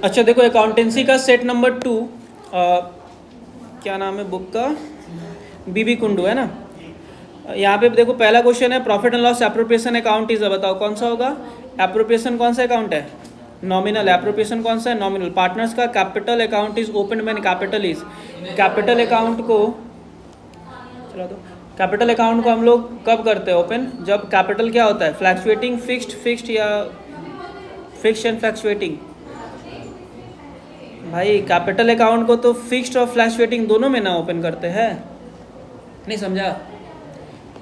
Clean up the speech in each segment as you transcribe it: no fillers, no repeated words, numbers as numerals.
अच्छा देखो, अकाउंटेंसी का सेट नंबर 2, क्या नाम है बुक का, बीबी कुंडू है ना। यहाँ पे देखो पहला क्वेश्चन है profit and loss appropriation account is, बताओ कौन सा होगा। एप्रोप्रिएशन कौन सा अकाउंट है, नॉमिनल। एप्रोप्रिएशन कौन सा है, नॉमिनल। पार्टनर्स का capital account is open when capital is, capital account को चला दो। कैपिटल अकाउंट को हम लोग कब करते हैं ओपन, जब कैपिटल क्या होता है, फ्लैक्चुएटिंग, फिक्स्ड या फिक्स्ड एंड फ्लैक्चुएटिंग। भाई कैपिटल अकाउंट को तो फिक्स्ड और फ्लैक्चुएटिंग दोनों में ना ओपन करते हैं, नहीं समझा।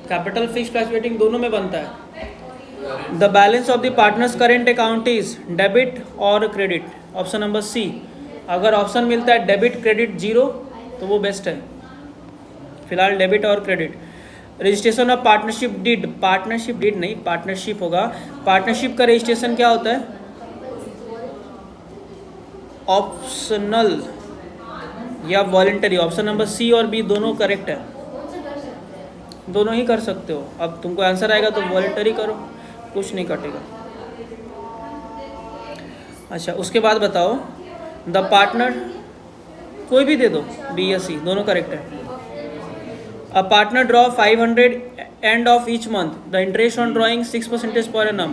कैपिटल फिक्स्ड फ्लैक्चुएटिंग दोनों में बनता है। The balance of the partners current account is debit और क्रेडिट, ऑप्शन नंबर सी। अगर ऑप्शन मिलता है डेबिट क्रेडिट जीरो तो वो बेस्ट है, फिलहाल डेबिट और credit. Registration of partnership did, partnership did नहीं, पार्टनरशिप होगा। पार्टनरशिप का रजिस्ट्रेशन क्या होता है, ऑप्शनल या वॉलंटरी। ऑप्शन नंबर सी और बी दोनों करेक्ट है, दोनों ही कर सकते हो। अब तुमको आंसर आएगा तो वॉलंटरी करो, कुछ नहीं कटेगा। अच्छा उसके बाद बताओ, द पार्टनर, कोई भी दे दो, बी या सी दोनों करेक्ट है। A partner draw 500 and of each month, the interest on drawing 6% per annum,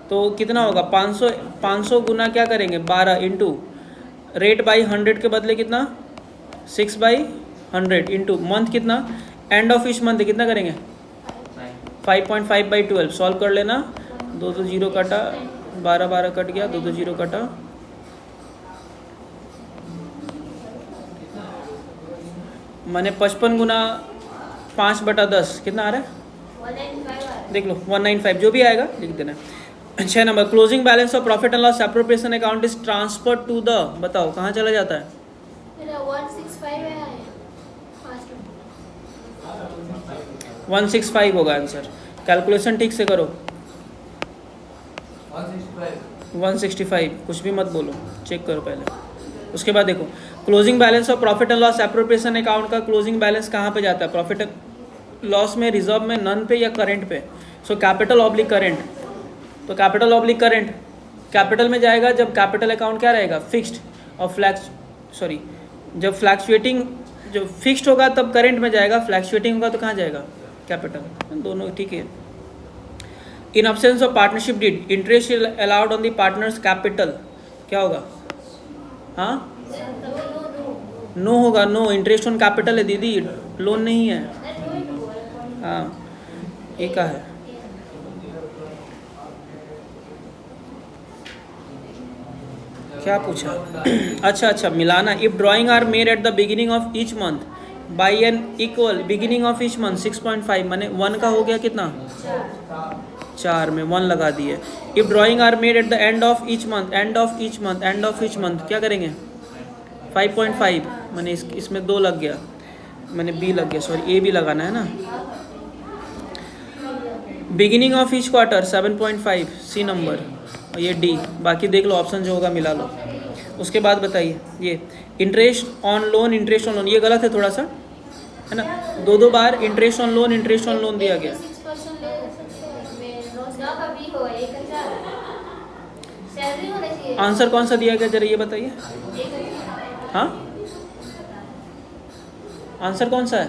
तो कितना होगा 500 गुना क्या करेंगे 12 इंटू रेट बाई 100 के बदले कितना 6/100 इंटू मंथ कितना, एंड ऑफ ईच मंथ कितना करेंगे 5.5/12। सॉल्व कर लेना, 2 जीरो कटा, 12 कट गया, 2 जीरो कटा, मैंने 55 गुना 5/10 कितना आ रहा है, देख लो 195, जो भी आएगा लिख देना। 6 number, closing balance of profit and loss appropriation account is transfer to the, बताओ कहाँ चला जाता है, 165 होगा आंसर। कैलकुलेशन ठीक से करो, 165, कुछ भी मत बोलो, चेक करो पहले। उसके बाद देखो, closing balance of profit and loss appropriation account का क्लोजिंग बैलेंस कहाँ पे जाता है, प्रॉफिट लॉस में, रिजर्व में, नन पे या करेंट पे। सो कैपिटल ऑब्लिक करेंट, तो कैपिटल ऑब्लिक करेंट कैपिटल में जाएगा जब कैपिटल अकाउंट क्या रहेगा फिक्स्ड, और जब फ्लैक्चुएटिंग, जब फिक्स्ड होगा तब करेंट में जाएगा, फ्लैक्चुएटिंग होगा तो कहाँ जाएगा कैपिटल, दोनों ठीक है। In absence of partnership deed, interest allowed on the partners capital क्या होगा, हाँ नो होगा, नो, इंटरेस्ट ऑन कैपिटल है दीदी, लोन नहीं है, हाँ एक का है। क्या पूछा अच्छा मिलाना। If drawing are made at the beginning of each month by an equal, beginning of each month 6.5 माने 1 का हो गया कितना 4 में 1 लगा दिए। If drawing are made at the end of each month, end of each month, end of each month क्या करेंगे 5.5 मैंने इसमें 2 लग गया, मैंने बी लग गया, सॉरी ए भी लगाना है ना। Beginning of each quarter 7.5 C number, और ये डी, बाकी देख लो ऑप्शन जो होगा मिला लो। उसके बाद बताइए, ये interest on loan, interest on loan ये गलत है थोड़ा सा, है ना, 2 बार इंटरेस्ट ऑन लोन दिया गया। आंसर कौन सा दिया गया जरा ये बताइए, हाँ आंसर कौन सा है,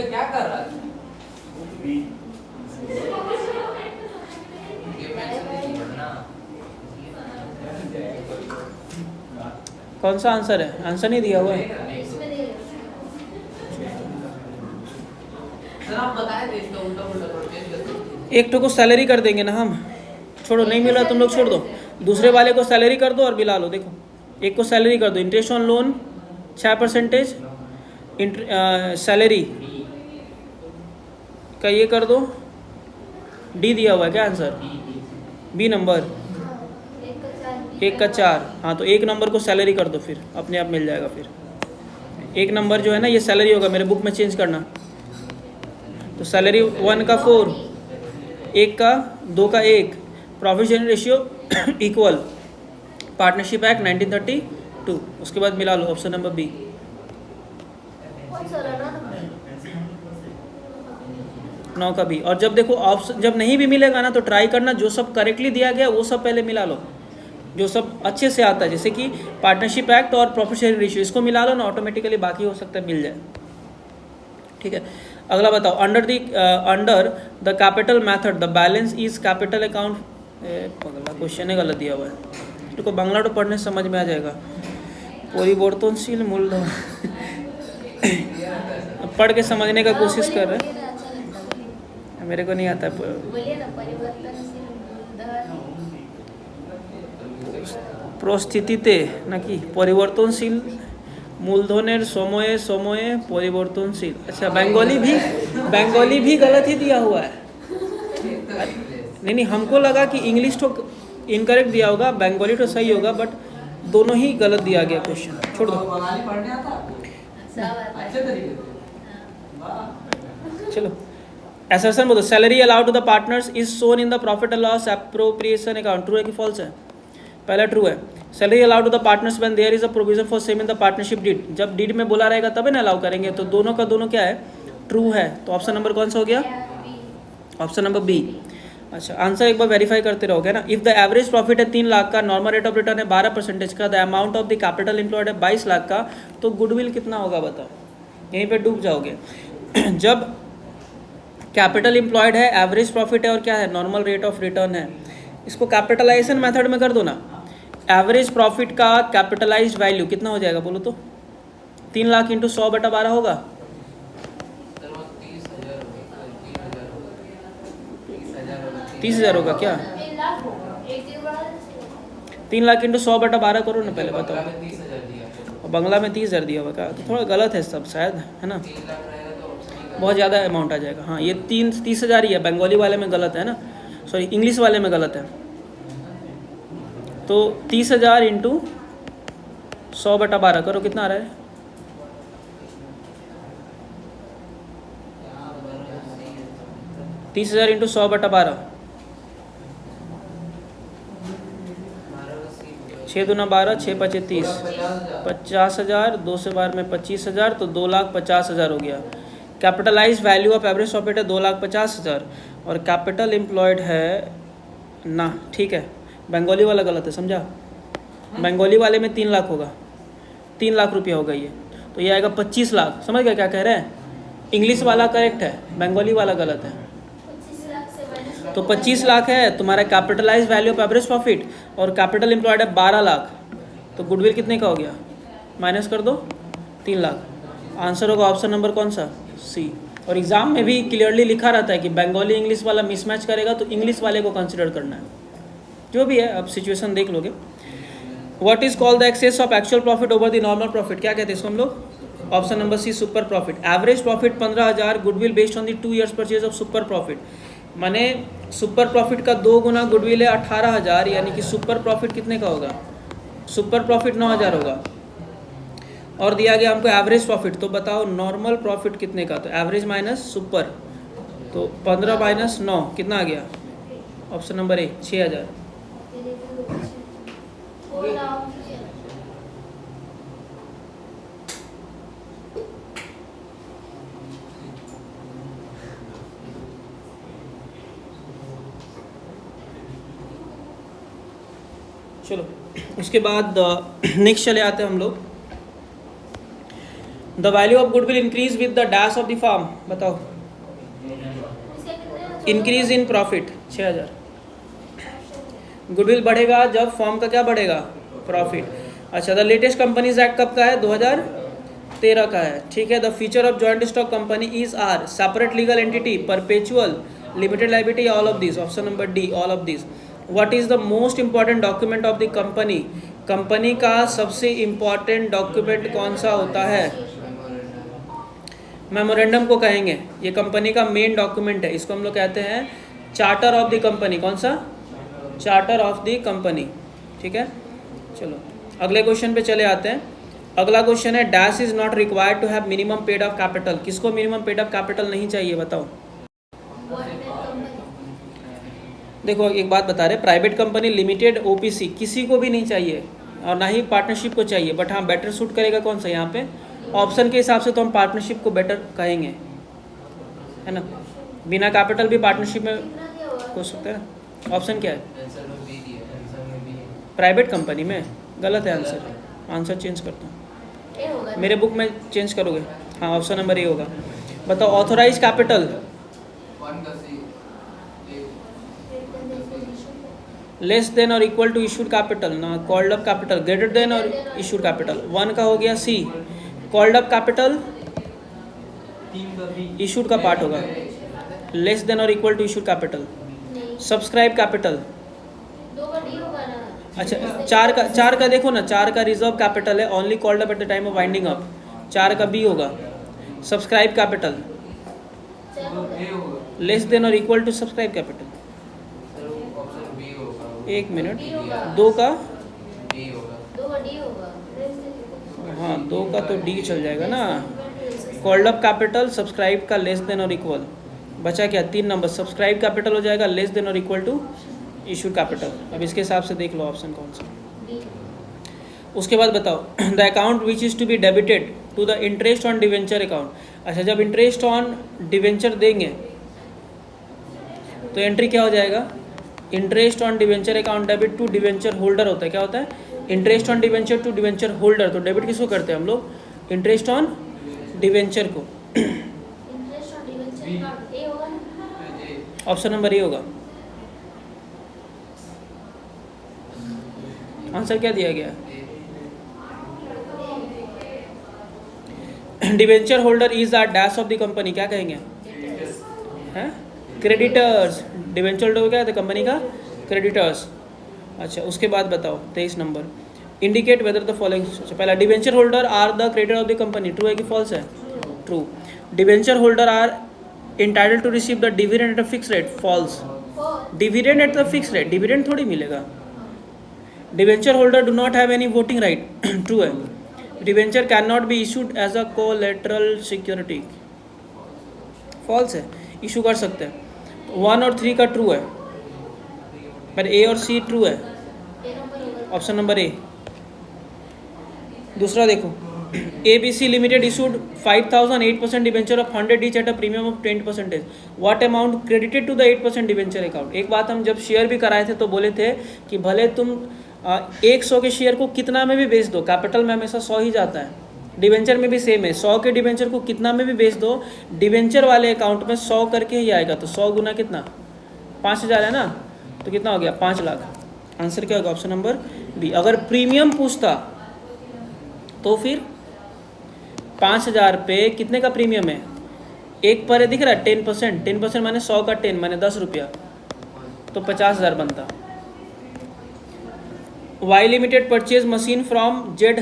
क्या कर रहा है, कौन सा आंसर है, आंसर नहीं दिया हुआ है, एक तो को सैलरी कर देंगे ना हम, छोड़ो नहीं मिला तुम लोग छोड़ दो, दूसरे वाले को सैलरी कर दो और मिला लो। देखो एक को सैलरी कर दो, इंटरेस्ट ऑन लोन 6% सैलरी का ये कर दो, डी दिया हुआ है क्या आंसर, बी नंबर 1 का 4, हाँ तो 1 नंबर को सैलरी कर दो, फिर अपने आप मिल जाएगा। फिर 1 नंबर जो है ना ये सैलरी होगा, मेरे बुक में चेंज करना, तो सैलरी 1 का 4, 1 का 2 का 1, profit sharing ratio equal, partnership act 1932। उसके बाद मिला लो ऑप्शन नंबर बी, 9 का भी। और जब देखो ऑप्शन जब नहीं भी मिलेगा ना तो ट्राई करना जो सब करेक्टली दिया गया वो सब पहले मिला लो, जो सब अच्छे से आता है, जैसे कि पार्टनरशिप एक्ट और प्रॉफिट शेयरिंग रेशियो, इसको मिला लो ना, ऑटोमेटिकली बाकी हो सकता है मिल जाए। ठीक है, अगला बताओ। Under the capital method the balance is capital account, अगला क्वेश्चन गलत दिया हुआ है, देखो बांग्ला तो पढ़ने से समझ में आ जाएगा। परिवर्तनशील मूलधन पढ़ के समझने का कोशिश कर रहे हैं, मेरे को नहीं आता है। बोलिए ना, परिवर्तनशील मूलधन। परिस्थितिते নাকি পরিবর্তনশীল মূলধনের সময়ে সময়ে পরিবর্তনশীল। अच्छा बंगाली भी गलत ही दिया हुआ है। नहीं हमको लगा कि इंग्लिश तो इनकरेक्ट दिया होगा, बंगाली तो सही होगा, बट दोनों ही गलत दिया गया क्वेश्चन, छोड़ दो। बंगाली पढ़ने आता है? सब आता है। अच्छे तरीके से। चलो एसर्शन बोलो, salary allowed to the partners is shown in the profit and loss appropriation account, true है कि फॉल्स है? पहला ट्रू है। Salary allowed to the partners when there is a provision for same in the partnership deed, जब deed में बोला रहेगा तभी ना अलाउ करेंगे, तो दोनों का दोनों क्या है, ट्रू है। तो ऑप्शन नंबर कौन सा हो गया? Option number B. अच्छा आंसर एक बार वेरीफाई करते रहोगे ना। इफ द एवरेज प्रॉफिट है 3 लाख का, नॉर्मल रेट ऑफ रिटर्न है 12% का, the amount of the capital employed है 22 लाख का, तो गुडविल कितना होगा बताओ? यहीं पे डूब जाओगे। जब कैपिटल एम्प्लॉयड है, एवरेज प्रॉफिट है और क्या है, नॉर्मल रेट ऑफ रिटर्न है, इसको कैपिटलाइजेशन मेथड में कर दो ना। एवरेज प्रॉफिट का कैपिटलाइज्ड वैल्यू कितना हो जाएगा बोलो तो? 3 लाख इंटू 100/12 होगा। 30,000 होगा क्या? 3 लाख इंटू 100/12 करो ना पहले, बताओ। 30,000 दिया। और बंगला में 30,000 दिया हुआ क्या? तो थोड़ा गलत है सब शायद, है ना? 3 लाख रहेगा तो ऑप्शन बहुत ज़्यादा अमाउंट आ जाएगा। हाँ ये 30,000 ही है, बंगाली वाले में गलत है ना, सॉरी इंग्लिश वाले में गलत है। तो 30,000 इंटू 100/12 करो, कितना आ रहा है? 30,000 इंटू 100/12, 6 दूना 12, 6 पचे 30, 50,000, 2 से बार में 25,000, तो 2,50,000 हो गया। Capitalise value of average profit है 2,50,000 और कैपिटल एम्प्लॉयड है ना, ठीक है। बंगाली वाला गलत है, समझा? बंगाली वाले में 3 लाख होगा, 3 लाख रुपया होगा ये, तो ये आएगा 25 लाख। समझ गया क्या कह रहे हैं? इंग्लिश वाला करेक्ट है, बंगाली वाला गलत है। 25 लाख से माइनस तो 25 लाख है तुम्हारा capitalise value of average profit और कैपिटल एम्प्लॉयड है 12 लाख, तो गुडविल कितने का हो गया? माइनस कर दो 3 लाख। आंसर होगा ऑप्शन नंबर कौन सा? सी। और एग्जाम में भी क्लियरली लिखा रहता है कि बंगाली इंग्लिश वाला मिसमैच करेगा तो इंग्लिश वाले को कंसिडर करना है, जो भी है अब सिचुएशन देख लोगे। What is called the excess of actual profit over the normal profit, क्या कहते हैं इसको हम लोग? Option number C, super profit. Average profit 15,000, goodwill based on the 2 years purchase of super profit, माने सुपर प्रॉफिट का 2 गुना गुडविल है 18,000, यानी कि सुपर प्रॉफिट कितने का होगा? सुपर प्रॉफिट 9,000 होगा। और दिया गया हमको एवरेज प्रॉफिट, तो बताओ नॉर्मल प्रॉफिट कितने का? तो एवरेज माइनस सुपर, तो 15 माइनस 9 कितना आ गया? ऑप्शन नंबर ए 6,000। चलो उसके बाद नेक्स्ट चले आते हैं हम लोग। The value of goodwill increase with the dash of the firm, बताओ। Increase in profit 6,000। गुडविल बढ़ेगा जब फर्म का क्या बढ़ेगा? प्रॉफिट। अच्छा द लेटेस्ट कंपनीज एक्ट कब का है? 2013 का है, ठीक है। The feature of joint stock company is are separate legal entity, perpetual, limited liability, all of this. Option number D, all of this. What is the most important document of the company, company का सबसे important document कौन सा होता है? Memorandum को कहेंगे, ये company का मेन डॉक्यूमेंट है, इसको हम लोग कहते हैं चार्टर ऑफ द कंपनी। कौन सा? चार्टर ऑफ द कंपनी, ठीक है। चलो अगले क्वेश्चन पे चले आते हैं। अगला क्वेश्चन है dash is not required to have minimum paid of capital, किसको मिनिमम पेड ऑफ कैपिटल नहीं चाहिए बताओ? देखो एक बात बता रहे, प्राइवेट कंपनी, लिमिटेड, ओपीसी, किसी को भी नहीं चाहिए और ना ही पार्टनरशिप को चाहिए, बट हाँ बेटर सूट करेगा कौन सा? यहाँ पे ऑप्शन के हिसाब से तो हम पार्टनरशिप को बेटर कहेंगे, है ना। बिना कैपिटल भी पार्टनरशिप में कितना दिया होगा? हो सकता है ना। ऑप्शन क्या है? आंसर में बी दिया है, आंसर में बी है। प्राइवेट कंपनी में गलत है आंसर। आंसर चेंज करता हूँ, ए होगा ना? मेरे बुक में चेंज करोगे। हाँ ऑप्शन नंबर ए होगा। बताओ ऑथोराइज कैपिटल वन का सी लेस देन और इक्वल टू इशूड कैपिटल ना, called up capital greater than और इशूड कैपिटल। 1 का हो गया सी, कॉल्ड अप कैपिटल 3 का बी इशूड का पार्ट होगा, लेस देन और इक्वल टू इशूड कैपिटल। नहीं, सब्सक्राइब कैपिटल, 2 का डी होगा ना? अच्छा 4 का देखो ना, 4 का रिजर्व कैपिटल है, only called up at the time of winding up. 4 का बी होगा। सब्सक्राइब कैपिटल 4 होगा। ए होगा लेस देन और equal to subscribe capital. Sir वो ऑप्शन बी होगा। 1 मिनट, डी होगा। 2 का, डी होगा 2 का डी होगा। हाँ 2 का तो डी चल जाएगा ना। कॉल्ड अप कैपिटल सब्सक्राइब का लेस देन और इक्वल, बचा क्या 3 नंबर। सब्सक्राइब कैपिटल हो जाएगा लेस देन और इक्वल टू इशू कैपिटल। अब इसके हिसाब से देख लो ऑप्शन कौन सा। डी। उसके बाद बताओ the account which is to be debited to the interest on debenture account. अच्छा जब इंटरेस्ट ऑन डिवेंचर देंगे तो एंट्री क्या हो जाएगा? Interest on debenture account debit to debenture holder होता है। क्या होता है? Interest on debenture to debenture holder. तो डेबिट किसको करते हैं हम लोग? इंटरेस्ट ऑन डिवेंचर को। Interest on debenture account A होगा ना? ए ऑप्शन नंबर ए होगा। आंसर क्या दिया गया? Debenture holder is the dash of the company. क्या कहेंगे? हैं? क्रेडिटर्स। डिवेंचर होल्डर क्या है कंपनी का? क्रेडिटर्स। अच्छा उसके बाद बताओ 23 number, indicate whether the following. पहला debenture holder are the creditor of the company, true है कि फॉल्स है? True. Debenture holder are entitled to receive the dividend at a fix rate, false. Four. Dividend at the fix rate, dividend थोड़ी मिलेगा। Debenture holder do not have any voting right, true है। Debenture can not be issued as a collateral security, false है। Issue कर सकते हैं। 1 और 3 का true है, पर ए और सी ट्रू है। ए नंबर होगा। Option number A. दूसरा देखो, ABC limited issued 5,000 8% debenture of 100 each at a premium of 10%। What amount credited to the 8% debenture account. एक बात हम जब शेयर भी कराए थे तो बोले थे कि भले तुम 100 के शेयर को कितना में भी बेच दो, कैपिटल में हमेशा 100 ही जाता है, डिवेंचर में भी सेम है। 100 के डिवेंचर को कितना में भी बेच दो, डिवेंचर वाले अकाउंट में 100 करके ही आएगा। तो 100 गुना कितना? 5,000 है ना, तो कितना हो गया? 5 लाख। आंसर क्या होगा? Option number B. अगर प्रीमियम पूछता तो फिर 5,000 पे कितने का प्रीमियम है? एक पर है, दिख रहा है 10%। 10% माने 100 का 10 माने 10 रुपया, तो 50,000 बनता। Y limited purchase machine from Z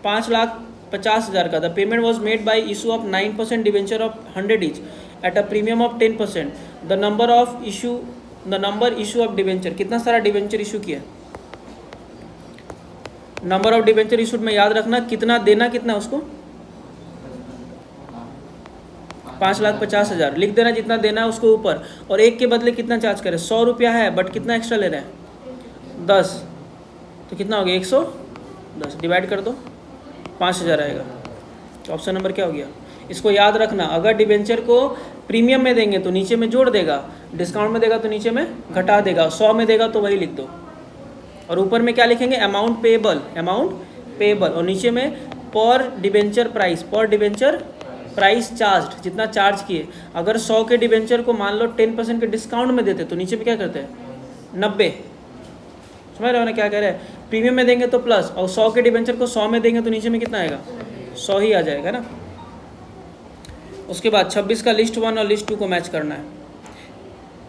5,50,000 का। The payment was made by issue of 9% debenture of 100 each at a premium of 10%। The number issue of debenture, कितना सारा डिवेंचर इशू किया? नंबर ऑफ डिवेंचर इशूड में याद रखना कितना देना, कितना उसको 5,50,000 लिख देना, जितना देना है उसको ऊपर, और एक के बदले कितना चार्ज करें? 100 रुपया है बट कितना एक्स्ट्रा ले रहे हैं? 10, तो कितना हो गया? 110 डिवाइड कर दो, 5,000 आएगा। ऑप्शन नंबर क्या हो गया? इसको याद रखना, अगर डिवेंचर को प्रीमियम में देंगे तो नीचे में जोड़ देगा, डिस्काउंट में देगा तो नीचे में घटा देगा, 100 में देगा तो वही लिख दो, और ऊपर में क्या लिखेंगे? अमाउंट पेएबल, और नीचे में पर डिवेंचर प्राइस चार्ज, जितना चार्ज किए। अगर 100 के डिवेंचर को मान लो 10% के डिस्काउंट में देते तो नीचे में क्या करते हैं? 90। समझ रहे हो ना क्या कह रहे हैं? प्रीमियम में देंगे तो प्लस, और 100 के डिवेंचर को 100 में देंगे तो नीचे में कितना आएगा? 100 ही आ जाएगा ना। उसके बाद 26 का लिस्ट 1 और लिस्ट 2 को मैच करना है।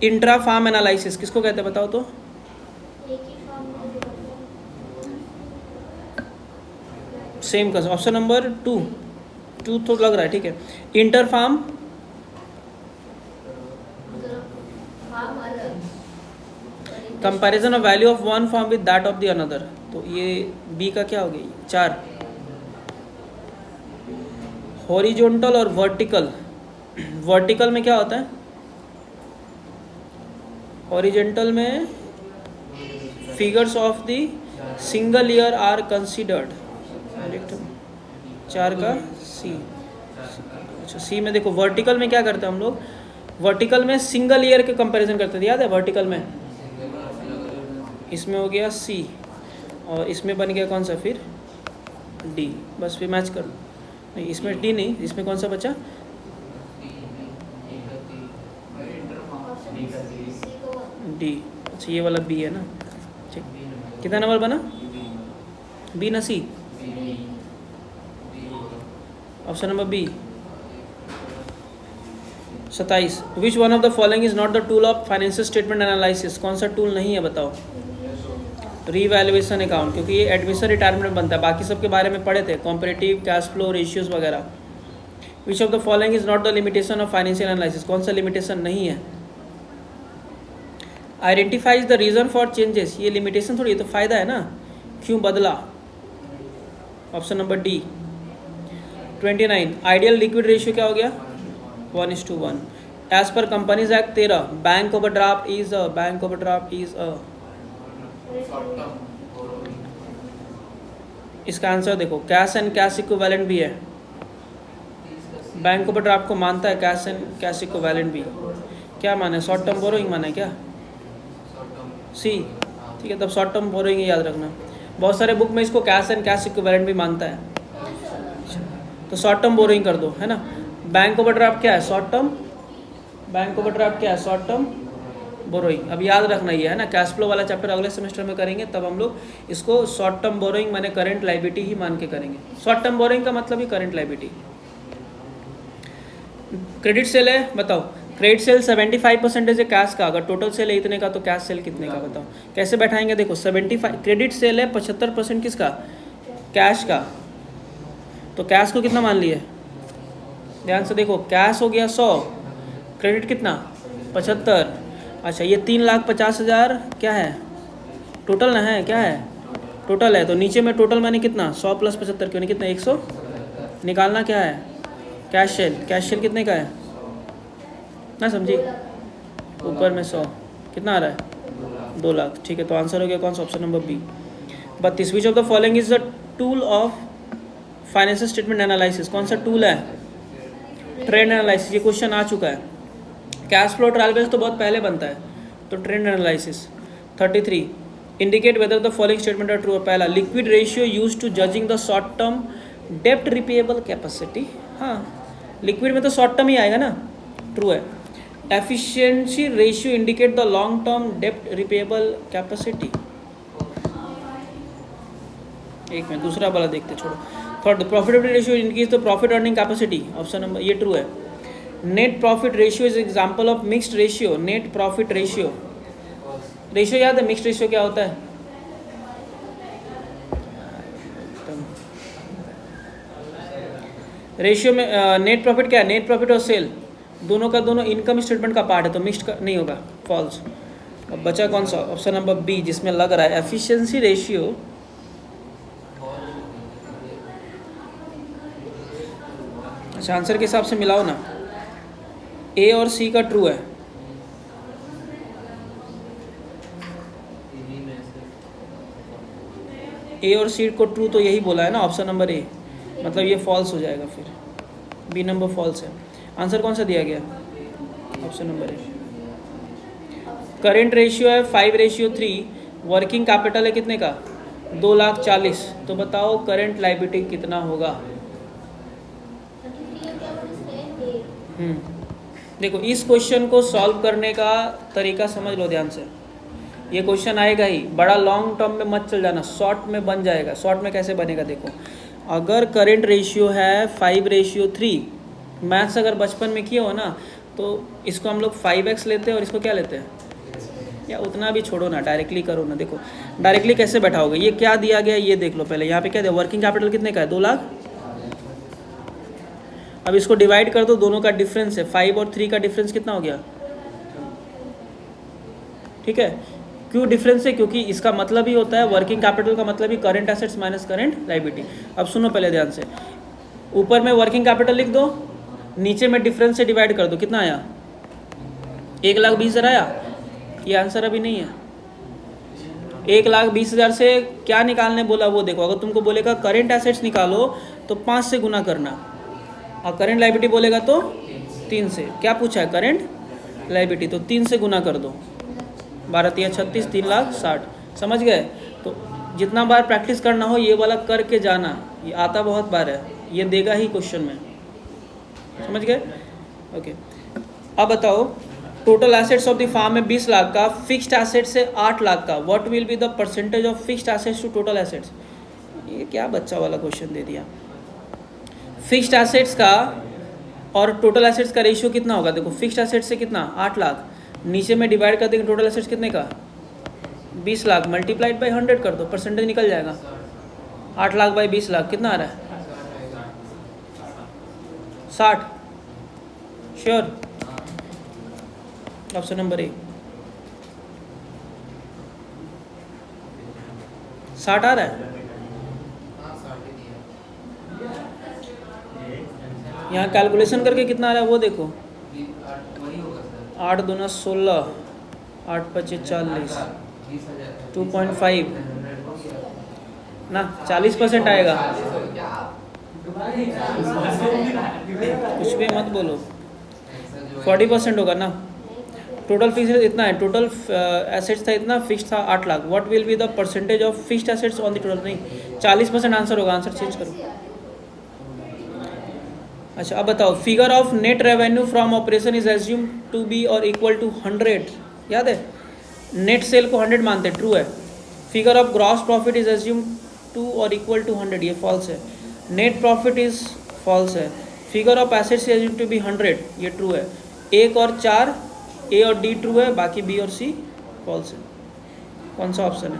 इंट्रा फार्म एनालिसिस किसको कहते हैं बताओ तो? एक ही फॉर्म में सेम का ऑप्शन नंबर 2 तो लग रहा है, ठीक है। इंटर फार्म फॉर्म अलग। Comparison of value of one firm with that of the another, तो ये बी का क्या हो गई? 4। हॉरिजॉन्टल और वर्टिकल, वर्टिकल में क्या होता है? हॉरिजॉन्टल में figures of the single year are considered. 4 का सी। अच्छा सी में देखो, वर्टिकल में क्या करते हैं हम लोग? वर्टिकल में सिंगल ईयर के कंपैरिजन करते थे, याद है वर्टिकल में? सिंगल अलग अलग इसमें हो गया सी और इसमें बन गया कौन सा फिर? डी। बस फिर मैच कर लो। नहीं इसमें डी नहीं, इसमें कौन सा बचा? ऑप्शन सी को डी। अच्छा ये वाला बी है ना, ठीक। कितना नंबर बना? बी ना C? Option number B 27। Which one of the following is not the tool of financial statement analysis? कौन सा टूल नहीं है बताओ? रीवैल्यूएशन अकाउंट, क्योंकि ये एडमिशन रिटायरमेंट में बनता है। बाकी सबके बारे में पढ़े थे, कॉम्परेटिव, कैश फ्लो, रेशियोज वगैरह। Which of the following is not the limitation of financial analysis? कौन सा लिमिटेशन नहीं है? Identifies the reason for changes, ये लिमिटेशन थोड़ी, ये तो फायदा है ना, क्यों बदला? Option number D 29। Ideal liquid ratio क्या हो गया? 1:1। As per companies act 13 bank overdraft is a short term इसका आंसर देखो, कैश एंड कैश इक्विवेलेंट भी है। बैंक ओवरड्राफ्ट को मानता है कैश एंड कैश इक्विवेलेंट भी। क्या माने? शॉर्ट टर्म बोरोइंग माने क्या? शॉर्ट टर्म सी, ठीक है, तब शॉर्ट टर्म बोरोइंग याद रखना। बहुत सारे बुक में इसको कैश एंड कैश इक्विवेलेंट भी मानता है, तो शॉर्ट टर्म बोरोइंग कर दो, है ना। बैंक ओवरड्राफ्ट क्या है? Short term. बैंक ओवरड्राफ्ट क्या है? Short term borrowing. अब याद रखना ये है ना, कैश फ्लो वाला चैप्टर अगले सेमेस्टर में करेंगे, तब हम लोग इसको शॉर्ट टर्म बोरोइंग माने करंट लायबिलिटी ही मान के करेंगे। शॉर्ट टर्म बोरोइंग का मतलब ही करंट लायबिलिटी। क्रेडिट सेल है, बताओ। क्रेडिट सेल 75% है कैश का, अगर टोटल सेल है इतने का तो कैश सेल कितने का बताओ? कैसे बैठाएंगे? देखो 75 क्रेडिट सेल है, 75% किसका? कैश का। तो कैश को कितना मान लिए? ध्यान से देखो, कैश हो गया 100, क्रेडिट कितना? 75। अच्छा ये 3,50,000 क्या है? टोटल ना है, क्या है? टोटल है। तो नीचे में टोटल माने कितना? 100 + 75 क्यों नहीं, कितना? 100। निकालना क्या है? Cash cell. कैश सेल कितने का है ना, समझी? ऊपर में 100, कितना आ रहा है? 2 लाख। ठीक है, तो आंसर हो गया कौन सा? Option number B 32। Which of the following is the tool of financial statement analysis? कौन सा टूल है? Trend analysis. ये क्वेश्चन आ चुका है। कैश फ्लो ट्रायल बेस तो बहुत पहले बनता है, तो trend analysis. 33। Indicate whether the following statement are true. पहला, liquid ratio use to judging the short term डेप्ट रिपेएबल कैपेसिटी। हाँ, लिक्विड में तो शॉर्ट टर्म ही आएगा ना, ट्रू है। Efficiency ratio indicate the long term डेप्ट रिपेएबल कैपेसिटी। एक मिनट, दूसरा वाला देखते, छोड़ो। Third, profitability ratio indicates the profit earning capacity. Option number ये ट्रू है। Net profit ratio is example of mixed ratio. Net profit ratio, ratio याद है? मिक्स्ड रेशियो क्या होता है? रेशियो में नेट प्रॉफिट क्या है? नेट प्रॉफिट और सेल दोनों का दोनों इनकम स्टेटमेंट का पार्ट है, तो मिक्स्ड नहीं होगा, फॉल्स। अब बचा कौन सा? ऑप्शन नंबर बी, जिसमें लग रहा है एफिशिएंसी रेशियो। अच्छा, आंसर के हिसाब से मिलाओ ना, ए और सी का ट्रू है। ए और सी को ट्रू तो यही बोला है ना, ऑप्शन नंबर ए, मतलब ये फॉल्स हो जाएगा, फिर बी नंबर फॉल्स है। आंसर कौन सा दिया गया? ऑप्शन नंबर ए। करेंट रेशियो है 5:3, वर्किंग कैपिटल है कितने का? 2,40,000। तो बताओ करेंट लायबिलिटी कितना होगा? 33 क्या बोले? देखो इस क्वेश्चन को सॉल्व करने का तरीका समझ लो ध्यान से। ये क्वेश्चन आएगा ही, बड़ा लॉन्ग टर्म में मत चल जाना, शॉर्ट में बन जाएगा। शॉर्ट में कैसे बनेगा? देखो, अगर करेंट रेशियो है 5:3, मैथ्स अगर बचपन में किए हो ना, तो इसको हम लोग 5x लेते हैं और इसको क्या लेते हैं? या उतना भी छोड़ो ना, डायरेक्टली करो ना। देखो डायरेक्टली कैसे बैठाओगे? ये क्या दिया गया ये देख लो पहले। यहाँ पे क्या दिया? वर्किंग कैपिटल कितने का है? 2 लाख। अब इसको डिवाइड कर दो, दोनों का डिफरेंस है 5 और 3 का डिफरेंस कितना हो गया? ठीक है, क्यों डिफरेंस है? क्योंकि इसका मतलब ही होता है, वर्किंग कैपिटल का मतलब ही current assets minus current liability. अब सुनो पहले ध्यान से, ऊपर में वर्किंग कैपिटल लिख दो, नीचे में डिफरेंस से डिवाइड कर दो, कितना आया? 1,20,000 आया। ये आंसर अभी नहीं है। 1,20,000 से क्या निकालने बोला वो देखो। अगर तुमको बोलेगा करंट एसेट्स निकालो तो 5 से गुना करना, और करंट लायबिलिटी बोलेगा तो 3 से। क्या पूछा है? करंट लाइबिलिटी, तो 3 से गुना कर दो, 12 तिया 36, 3,60,000। समझ गए? तो जितना बार प्रैक्टिस करना हो ये वाला करके जाना, ये आता बहुत बार है, ये देगा ही क्वेश्चन में। समझ गए? ओके, अब बताओ total assets of the firm में 20 लाख का, फिक्स्ड एसेट्स से 8 लाख का, what will be the percentage of fixed assets to total assets. ये क्या बच्चा वाला क्वेश्चन दे दिया। फिक्स्ड एसेट्स का और टोटल एसेट्स का रेशियो कितना होगा? देखो फिक्स्ड एसेट्स से कितना, 8 लाख, नीचे में डिवाइड कर देंगे टोटल एसेट्स कितने का, 20 लाख, मल्टीप्लाइड बाई 100 कर दो, परसेंटेज निकल जाएगा। 8 लाख बाई 20 लाख कितना आ रहा है? 60। श्योर? ऑप्शन नंबर ए 60 आ रहा है। यहाँ कैलकुलेशन करके कितना आ रहा है वो देखो, 8 दूना 16, 8 पचे 40, 2.5 ना, 40% आएगा। कुछ भी मत बोलो, 40% होगा ना। टोटल फिक्स इतना है, टोटल एसेट्स था इतना, फिक्स था 8 lakh. What will be the percentage of fixed assets on the total? नहीं, 40% आंसर होगा, आंसर चेंज करो। अच्छा अब बताओ, figure of net revenue from operation is assume to be और इक्वल टू 100। याद है, नेट सेल को 100 मानते हैं, ट्रू है। Figure of gross profit is assume to और इक्वल टू 100, ये फॉल्स है। नेट प्रॉफिट इज फॉल्स है। Figure of assets is assume to be 100, ये ट्रू है। 1 और 4, ए और डी ट्रू है, बाकी बी और सी फॉल्स है। कौन सा ऑप्शन है?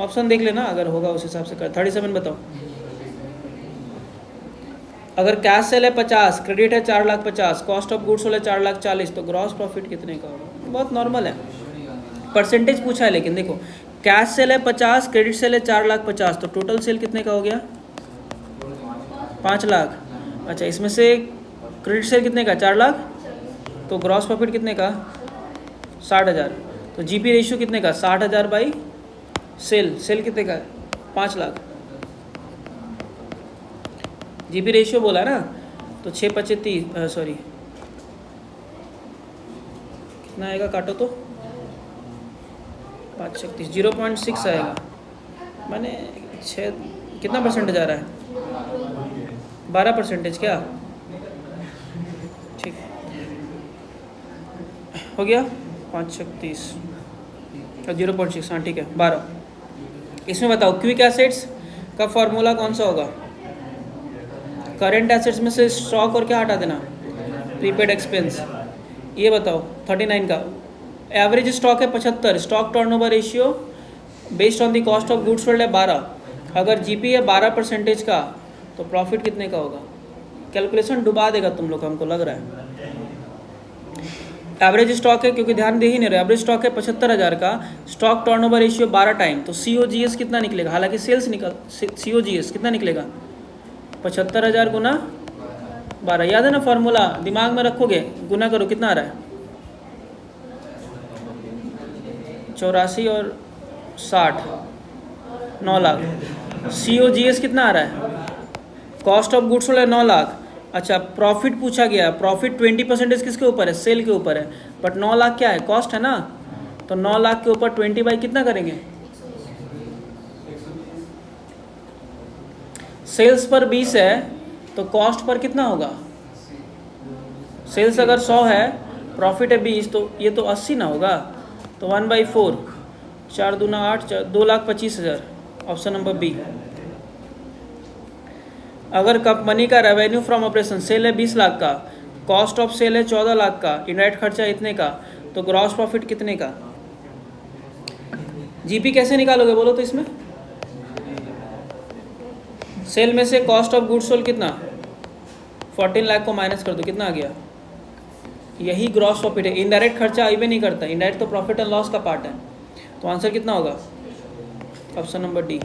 ऑप्शन देख लेना, अगर होगा उस हिसाब से कर। 37 बताओ। अगर कैश सेल है 50, क्रेडिट है 4,50,000, कॉस्ट ऑफ गुड्स सोल्ड है 4,40,000, तो ग्रॉस प्रॉफिट कितने का होगा? बहुत नॉर्मल है, परसेंटेज पूछा है। लेकिन देखो कैश सेल है 50, क्रेडिट सेल है 4,50,000, तो टोटल सेल कितने का हो गया? 5 लाख। अच्छा, इसमें से क्रेडिट सेल कितने का? 4 लाख, तो ग्रॉस प्रॉफिट कितने का? 60,000। तो जीपी रेशियो कितने का? 60,000 बाई सेल, सेल कितने का? 5 लाख। जीपी रेशियो बोला ना, तो 6 पचे 30, सॉरी कितना आएगा, काटो तो 5 छक 30, 0.6 आएगा। मैंने 6 कितना परसेंटेज आ रहा है? 12% क्या? ठीक हो गया, 5 छक 30 और 0.6, हाँ ठीक है 12। इसमें बताओ क्विक एसेट्स का फॉर्मूला कौन सा होगा? करेंट एसेट्स में से स्टॉक और क्या हटा देना? Prepaid expense. ये बताओ 39 का एवरेज स्टॉक है 75, stock turnover ratio based on the cost of goods sold है 12। अगर जीपी है 12% का, तो प्रॉफिट कितने का होगा? कैलकुलेशन डुबा देगा तुम लोग, हमको लग रहा है। एवरेज स्टॉक है, क्योंकि ध्यान दे ही नहीं रहे, एवरेज स्टॉक है 75,000 का, स्टॉक टर्नओवर रेशियो 12 टाइम, तो COGS कितना निकलेगा? हालांकि सेल्स निकल, COGS कितना निकलेगा? 75,000 गुना 12, याद है ना फॉर्मूला? दिमाग में रखोगे, गुना करो, कितना आ रहा है? 84 और 60, 9 लाख। COGS कितना आ रहा है? कॉस्ट ऑफ गुड्स सोल्ड है 9 लाख। अच्छा, प्रॉफिट पूछा गया, प्रॉफिट 20% किसके ऊपर है? सेल के ऊपर है, बट 9 लाख क्या है? कॉस्ट है ना, तो 9 लाख के ऊपर 20 बाई कितना करेंगे? सेल्स पर 20 है, तो कॉस्ट पर कितना होगा? सेल्स अगर 100 है, प्रॉफिट है 20, तो ये तो 80 ना होगा, तो 1/4, 4 दूना 8, 2,25,000, ऑप्शन नंबर बी। अगर कंपनी का रेवेन्यू फ्रॉम ऑपरेशन सेल है 20 लाख का, कॉस्ट ऑफ सेल है 14 लाख का, इनडायरेक्ट खर्चा इतने का, तो ग्रॉस प्रॉफिट कितने का? जीपी कैसे निकालोगे बोलो तो? इसमें सेल में से कॉस्ट ऑफ गुड्स सोल्ड कितना? 14 लाख को माइनस कर दो, कितना आ गया? यही ग्रॉस प्रॉफिट है। इनडायरेक्ट खर्चा आई भी नहीं करता, इनडायरेक्ट तो प्रॉफिट एंड लॉस का पार्ट है, तो आंसर कितना होगा? Option number D.